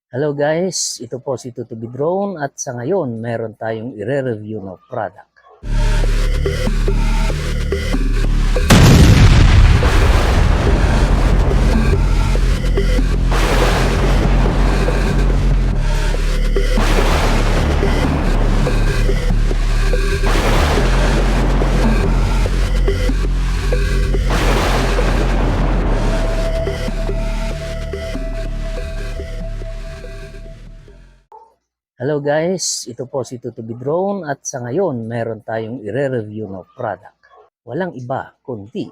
Hello guys, ito po si Tutu Drone at sa ngayon meron tayong i-review na product. Hello guys, ito po si Tutu Drone at sa ngayon meron tayong i-review na product. Walang iba kundi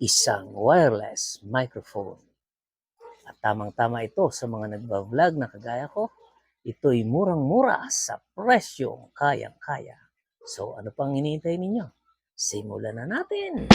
isang wireless microphone. At tamang-tama ito sa mga nagba-vlog na kagaya ko. Ito'y murang-mura sa presyong kayang-kaya. So ano pang hinihintay ninyo? Simulan na natin!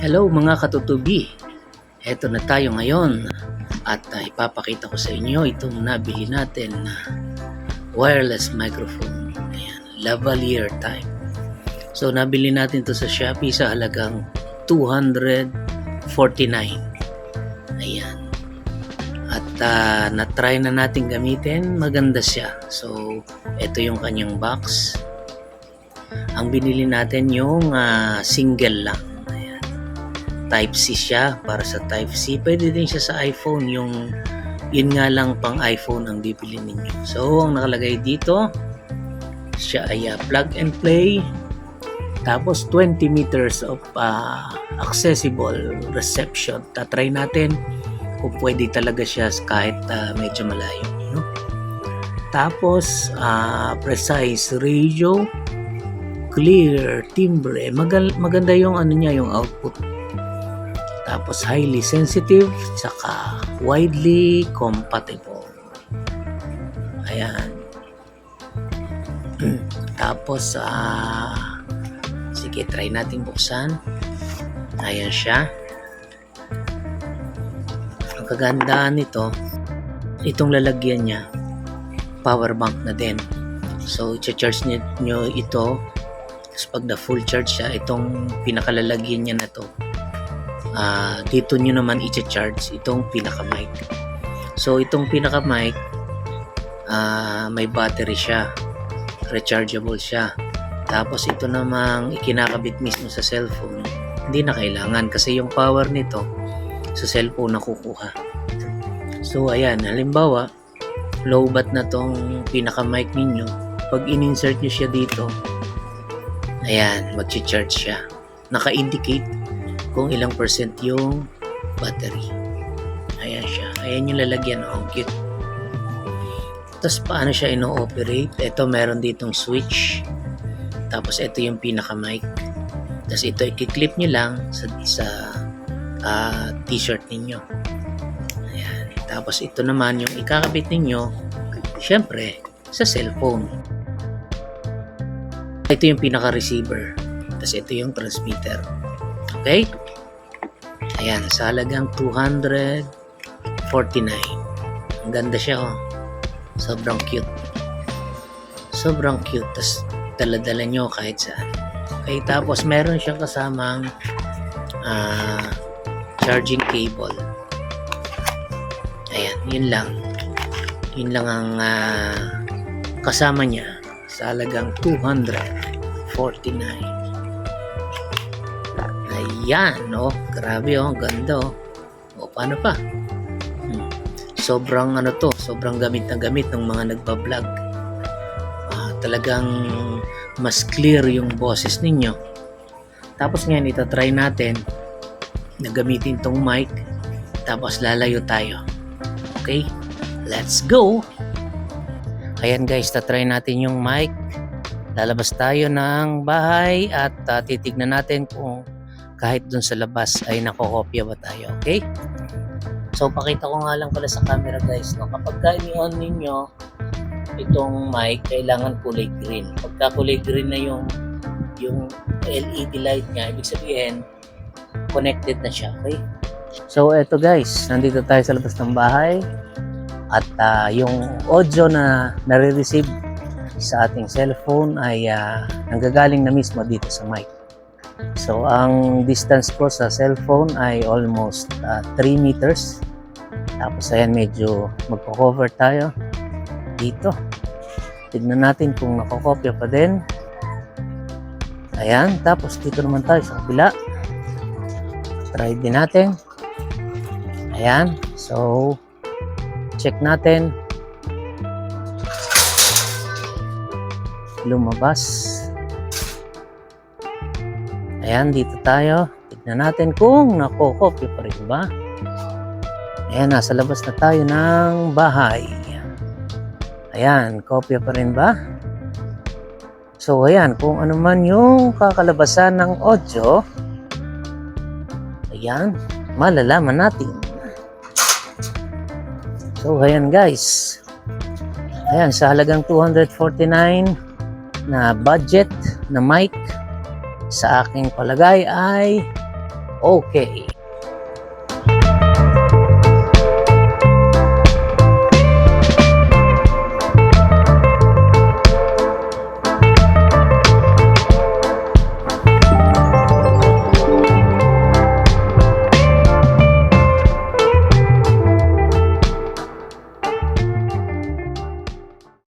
Hello mga katutubi, eto na tayo ngayon at ipapakita ko sa inyo itong nabili natin na wireless microphone. Ayan, lavalier type. So nabili natin to sa Shopee sa halagang $249. Ayan. At na-try na natin gamitin, maganda siya. So eto yung kanyang box. Ang binili natin yung single lang. Type-C siya, para sa Type-C. Pwede din siya sa iPhone, yun nga lang pang iPhone ang bibili ninyo. So, ang nakalagay dito, siya ay plug and play. Tapos, 20 meters of accessible reception. Tatry natin kung pwede talaga siya kahit medyo malayo. No? Tapos, precise radio, clear timbre. Maganda yung niya, yung output. Tapos highly sensitive, saka widely compatible. Ayan. Tapos, sige, try natin buksan. Ayan siya. Ang kagandahan nito, itong lalagyan niya, power bank na din. So, i-charge nyo ito. Tapos pag na full charge siya, itong pinakalalagyan niya na to, dito nyo naman i-charge itong pinaka-mic. So itong pinaka-mic, may battery siya, rechargeable siya. Tapos ito namang ikinakabit mismo sa cellphone, hindi na kailangan kasi yung power nito sa cellphone nakukuha. So ayan, halimbawa low bat na tong pinaka-mic ninyo, pag in-insert nyo siya dito, ayan, mag-charge siya, naka-indicate kung ilang percent yung battery. Ayan siya. Ayan yung lalagyan. Oh, cute. Tapos paano siya ino-operate? Ito meron ditong switch. Tapos ito yung pinaka-mic. Tapos ito i-clip nyo lang sa t-shirt ninyo. Ayan. Tapos ito naman yung ikakabit ninyo, syempre, sa cellphone. Ito yung pinaka-receiver. Tapos ito yung transmitter. Okay? Ayan, sa halagang 249. Ang ganda siya, oh. Sobrang cute. Sobrang cute. Tapos dala-dala nyo kahit saan. Okay, tapos meron siyang kasamang charging cable. Ayan, yun lang. Yun lang ang kasama niya sa halagang 249. Ayan, oh. Grabe, oh. Ganda, oh. O, paano pa? Sobrang sobrang gamit na gamit ng mga nagbablog. Talagang mas clear yung boses ninyo. Tapos ngayon, ito-try natin na gamitin tong mic. Tapos lalayo tayo. Okay? Let's go! Ayan guys, try natin yung mic. Lalabas tayo ng bahay at titignan natin kung kahit dun sa labas ay nakokopya ba tayo. Okay? So, pakita ko nga lang pala sa camera guys, no? Kapag i-on ninyo itong mic, kailangan kulay green. Pagka kulay green na yung LED light niya, ibig sabihin, connected na siya. Okay? So, eto guys, nandito tayo sa labas ng bahay at yung audio na nare-receive sa ating cellphone ay nanggagaling na mismo dito sa mic. So, ang distance ko sa cellphone ay almost 3 meters. Tapos, ayan, medyo magpo-cover tayo dito. Tignan natin kung nakokopya pa din. Ayan, tapos dito naman tayo sa kabila. Try din natin. Ayan, so, check natin. Lumabas. Ayan, dito tayo. Tignan natin kung nakokopya pa rin ba. Ayan, nasa labas na tayo ng bahay. Ayan, kopya pa rin ba? So, ayan, kung ano man yung kakalabasan ng audio, ayan, malalaman natin. So, ayan guys. Ayan, sa halagang 249 na budget na mic, sa aking palagay ay okay.